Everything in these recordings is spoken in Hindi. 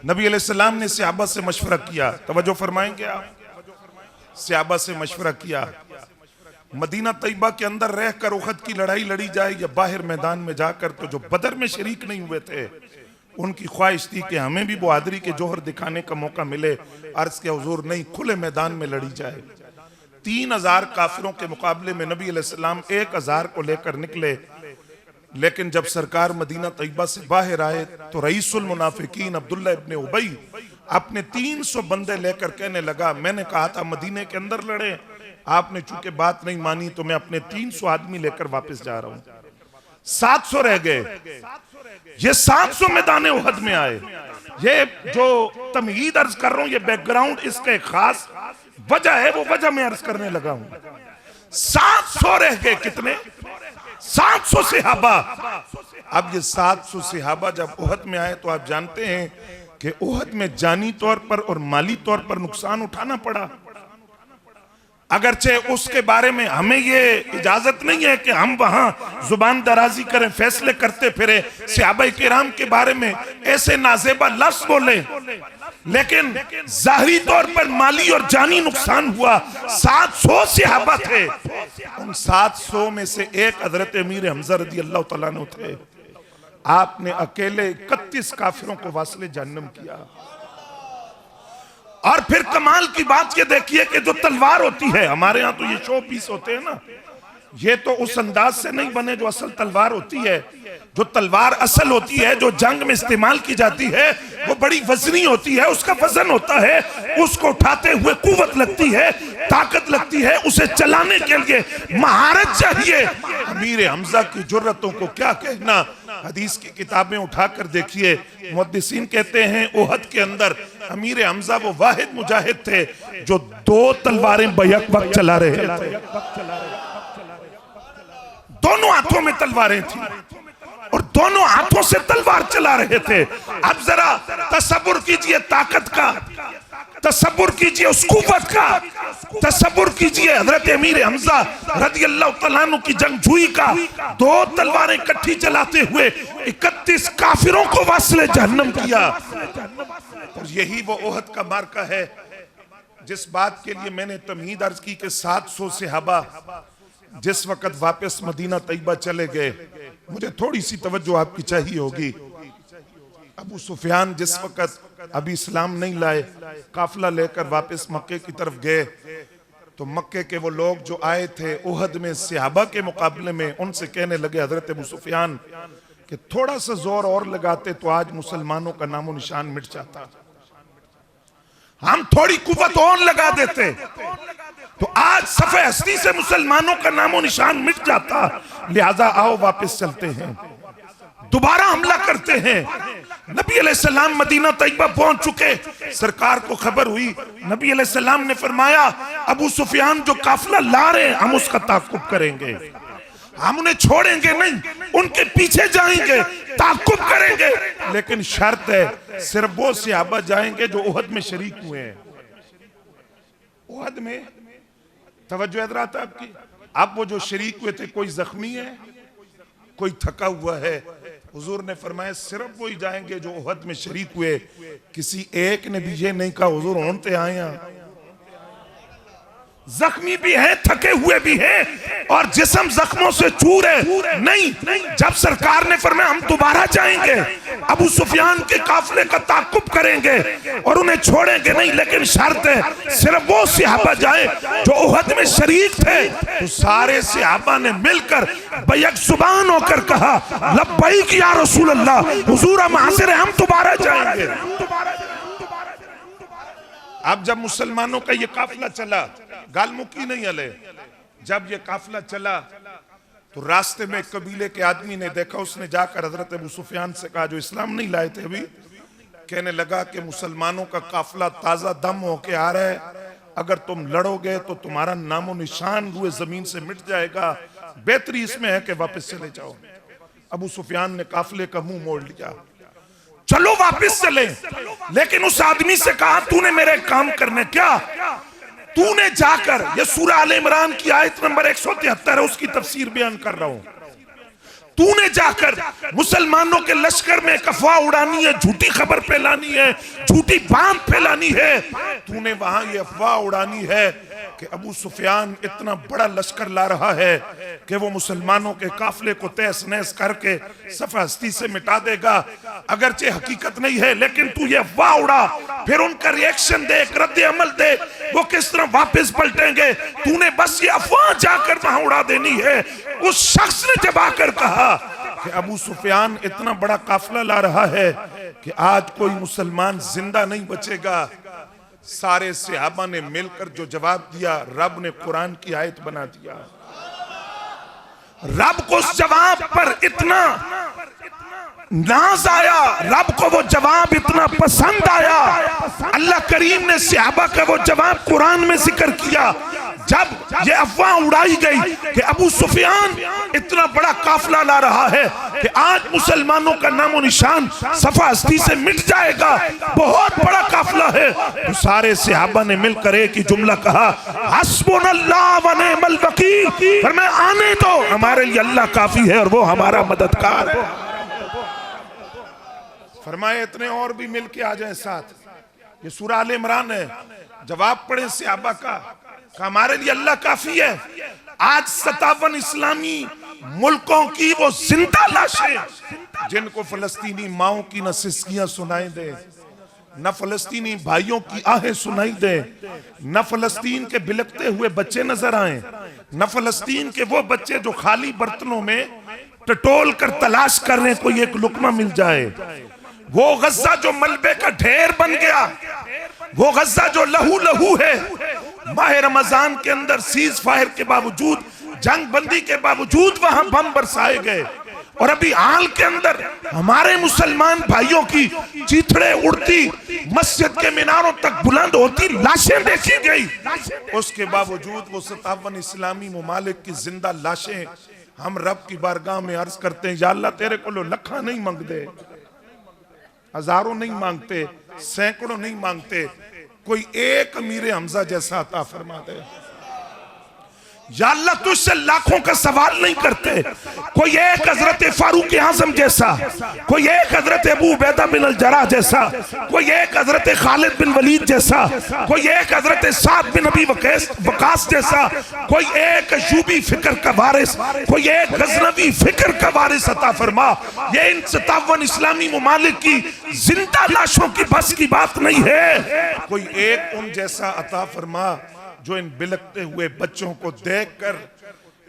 नबी अलैहिस्सलाम ने सहाबा से मशवरा किया, तवज्जो फरमाएंगे आप, सहाबा से मशवरा किया मदीना तैयबा के अंदर रहकर उहद की लड़ाई लड़ी जाए या बाहर मैदान में जाकर। तो जो बदर में शरीक नहीं हुए थे उनकी ख्वाहिश थी कि हमें भी बहादुरी के जोहर दिखाने का मौका मिले। अर्ज के हुजूर नहीं, खुले मैदान में लड़ी जाए। 3000 काफिरों के मुकाबले में नबी अलैहिस्सलाम 1000 को लेकर निकले, लेकिन जब सरकार मदीना तैयबा से बाहर आए तो रईसुल मुनाफिकीन अब्दुल्ला इब्ने उबई अपने 300 बंदे लेकर कहने लगा, मैंने कहा था मदीने के अंदर लड़े, आपने चूंकि बात नहीं मानी तो मैं अपने 300 आदमी लेकर वापस जा रहा हूं। 700 रह गए, ये 700 मैदान उहद में आए। ये जो तमहीद अर्ज कर रहा हूं, ये बैकग्राउंड इसका एक खास वजह है, वो वजह मैं अर्ज करने लगा हूं। 700 रह गए, कितने? 700 सहाबा। अब ये 700 सहाबा जब उहद में आए तो आप जानते हैं कि उहद में जानी तौर पर और माली तौर पर नुकसान उठाना पड़ा। अगरचे उसके बारे में हमें ये इजाजत नहीं है कि हम वहां जुबान दराजी करें, फैसले करते फिरे, सहाबा किराम के बारे में ऐसे नाजेबा लफ्ज बोले, लेकिन जाहिरी तौर पर माली और जानी नुकसान हुआ। 700 सहाबा थे, उन 700 में से एक हजरत अमीर हमजा रदी अल्लाह तआला अन्हु थे। आपने अकेले 31 काफिरों को वासले जहन्नम किया। और फिर कमाल की बात ये देखिए कि जो तलवार होती है, हमारे यहाँ तो ये शो पीस होते हैं ना, ये तो उस अंदाज से नहीं बने जो असल तलवार होती है। जो तलवार असल होती है, जो जंग में इस्तेमाल की जाती है, वो बड़ी वजनी होती है, उसका वजन होता है, उसको उठाते हुए कुव्वत लगती है, ताकत लगती है, उसे चलाने के लिए महारत चाहिए। अमीर हमजा की जुर्रतों को क्या कहना। हदीस की किताबें उठाकर देखिए, मुहद्दिसीन कहते हैं उहद के अंदर अमीर हमजा वो वाहिद मुजाहिद थे जो 2 तलवारें बैक वक्त चला रहे थे। दोनों हाथों में तलवारें थी और दोनों हाथों से तलवार चला रहे थे। अब जरा तसव्वुर कीजिए ताकत का, तसव्वुर कीजिए उस कुव्वत का, तसव्वुर कीजिए हजरत अमीर हमजा रज़ी अल्लाह तआला अन्हु की जंगजूई का। 2 तलवारें इकट्ठी चलाते हुए 31 काफिरों को वासले जहन्नम किया। और यही वो उहद का मार्का है जिस बात के लिए मैंने तमहीद अर्ज की कि 700 सहाबा जिस वक्त वापस मदीना तैयबा चले गए, मुझे थोड़ी सी तवज्जो आपकी चाहिए होगी। अबू सुफियान जिस वक्त अभी इस्लाम नहीं लाए, काफिला लेकर वापस मक्के की तरफ गए, तो मक्के के वो लोग जो आए थे उहद में सहाबा के मुकाबले में, उनसे कहने लगे हजरत अबू सुफियान कि थोड़ा सा जोर और लगाते तो आज मुसलमानों का नामो निशान मिट जाता, हम थोड़ी कुव्वत और लगा देते तो आज सफ़े हस्ती से मुसलमानों का नामो निशान मिट जाता। लिहाजा आओ वापस चलते हैं, दोबारा हमला करते हैं। नबी अलैहिस्सलाम मदीना तैयबा पहुंच चुके, सरकार को खबर हुई। नबी अलैहिस्सलाम ने फरमाया अबू सुफियान जो काफिला ला रहे हैं हम उसका ताक़ुब करेंगे, हम उन्हें छोड़ेंगे नहीं, उनके पीछे जाएंगे, ताक़ुब करेंगे, लेकिन शर्त है सिर्फ वो सहाबा जाएंगे जो उहद में शरीक हुए हैं। उहद में तवज्जो हज़रात आपकी, आप वो जो शरीक हुए थे, कोई जख्मी है, कोई थका हुआ है, हुजूर ने फरमाया सिर्फ वही जाएंगे जो उहद में शरीक हुए। किसी एक ने भी ये नहीं कहा हुजूर होते आए हैं, जख्मी भी है, थके हुए भी हैं और जिस्म जख्मों से चूर है। नहीं, जब सरकार ने फरमाया हम दोबारा जाएंगे, अबू सुफियान के काफिले का ताक़ुब करेंगे और उन्हें छोड़ेंगे नहीं, लेकिन शर्त है सिर्फ वो सहाबा जाए जो उहद में शरीक थे। तो सारे सहाबा ने मिलकर बैक जुबान होकर कहा लब्बैक या रसूल अल्लाह, हुजूर हम हाजिर हैं, हम दोबारा जाएंगे। अब जब मुसलमानों का ये काफिला चला, गालमुखी नहीं हले, जब ये काफिला चला तो रास्ते में कबीले के आदमी ने देखा, उसने जाकर हजरत अबू सुफियान से कहा जो इस्लाम नहीं लाए थे अभी, कहने लगा कि मुसलमानों का काफिला ताजा दम होके आ रहा है, अगर तुम लड़ोगे तो तुम्हारा नामो निशान रुए जमीन से मिट जाएगा, बेहतरी इसमें है कि वापस चले जाओ। अबू सुफियान ने काफिले का मुंह मोड़ लिया, चलो वापस चले, लेकिन उस आदमी से कहा तूने मेरे काम करने, क्या तूने जाकर, ये सूरह आले इमरान की आयत नंबर 173 है, उसकी तफसीर बयान कर रहा हूं, तूने जाकर मुसलमानों के लश्कर में एक अफवाह उड़ानी है, झूठी खबर फैलानी है, झूठी बात फैलानी है। तूने वहां ये अफवाह उड़ानी है कि अबू सुफियान इतना बड़ा लश्कर ला रहा है कि वो मुसलमानों के काफिले को तहस नहस करके सफ़ हस्ती से मिटा देगा। अगरचे हकीकत नहीं है, लेकिन तू ये अफवाह उड़ा, फिर उनका रिएक्शन दे, रद्द अमल दे, वो किस तरह वापस पलटेंगे। तूने बस ये अफवाह जाकर वहां उड़ा देनी है। उस शख्स ने जब आकर कहा कि अबू सुफियान इतना बड़ा काफिला ला रहा है कि आज कोई मुसलमान जिंदा नहीं बचेगा, सारे सहाबा ने मिलकर जो जवाब दिया, रब ने कुरान की आयत बना दिया। रब को उस जवाब पर इतना नाज आया, रब को वो जवाब इतना पसंद आया। अल्लाह करीम ने सहाबा का वो जवाब कुरान में जिक्र किया। जब ये अफवाह उड़ाई गई कि अबू सुफियान इतना बड़ा काफिला ला रहा है कि आज मुसलमानों का नामो निशान सफा हस्ती से मिट जाएगा, बहुत बड़ा काफिला है, तो सारे सहाबा ने मिलकर एक ही जुमला कहा, हस्बुनल्लाह व निअमल वकील। फरमाया आने दो, हमारे लिए अल्लाह काफी है और वो हमारा मददगार है। फरमाए इतने और भी मिलके आ जाए साथ। ये सूरह आल इमरान है। जवाब पढ़े सहाबा का, हमारे लिए अल्लाह काफी है। आज 57 इस्लामी मुल्कों की वो जिंदा लाशें जिनको फलस्तीनी माओं की न सिसकियां सुनाई दे, न फलस्तीनी भाइयों की आहें सुनाई दे, न फलस्तीन के बिलकते हुए बच्चे नजर आए, न फलस्तीन के वो बच्चे जो खाली बर्तनों में टटोल कर तलाश कर रहे कोई एक लुकमा मिल जाए, वो गज्जा जो मलबे का ढेर बन गया, वो गज्जा जो लहू लहू है। माह रमजान के अंदर सीज फायर के बावजूद, जंग बंदी के बावजूद वहां बम बरसाए गए, और अभी हाल के अंदर हमारे मुसलमान भाइयों की चीथड़े उड़ती, मस्जिद के मीनारों तक बुलंद होती लाशें देखी गई। उसके बावजूद वो 57 इस्लामी मुमालिक की जिंदा लाशें हम रब की बारगाह में अर्ज करते हैं, या अल्लाह तेरे को लखा नहीं मांगते, हजारों नहीं मांगते, सैकड़ों नहीं मांगते, कोई एक अमीर हमजा जैसा अता फरमा दे। या अल्लाह तुझसे लाखों का सवाल नहीं करते, कोई एक हजरत फारूक आजम जैसा, कोई एक हजरत अबू उबैदा बिन अल जराह जैसा, कोई एक हजरत खालिद बिन वलीद जैसा, कोई एक हजरत साद बिन अबी वकास जैसा, कोई एक अयूबी फिक्र का वारिस, कोई एक गजनवी फिक्र का वारिस अता फरमा। ये इन 57 इस्लामी मुमालिक की जिंदा लाशों की बस की बात नहीं है। कोई एक उन जैसा अता फरमा जो इन बिलकते हुए बच्चों को देखकर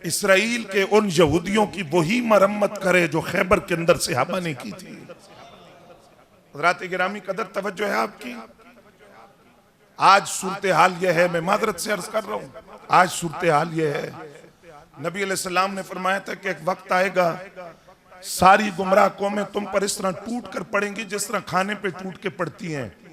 इसराइल के उन यहूदियों की वही मरम्मत करे जो खैबर के अंदर सहाबा ने की थी। हज़रात गिरामी कदर तवज्जो है आपकी। आज सूरत हाल यह है, मैं मादरत से अर्ज कर रहा हूं, आज सूरत हाल यह है। नबी अलैहिस्सलाम ने फरमाया था कि एक वक्त आएगा सारी गुमराह कौमें तुम पर इस तरह टूट कर पड़ेंगी जिस तरह खाने पे टूट के पड़ती हैं।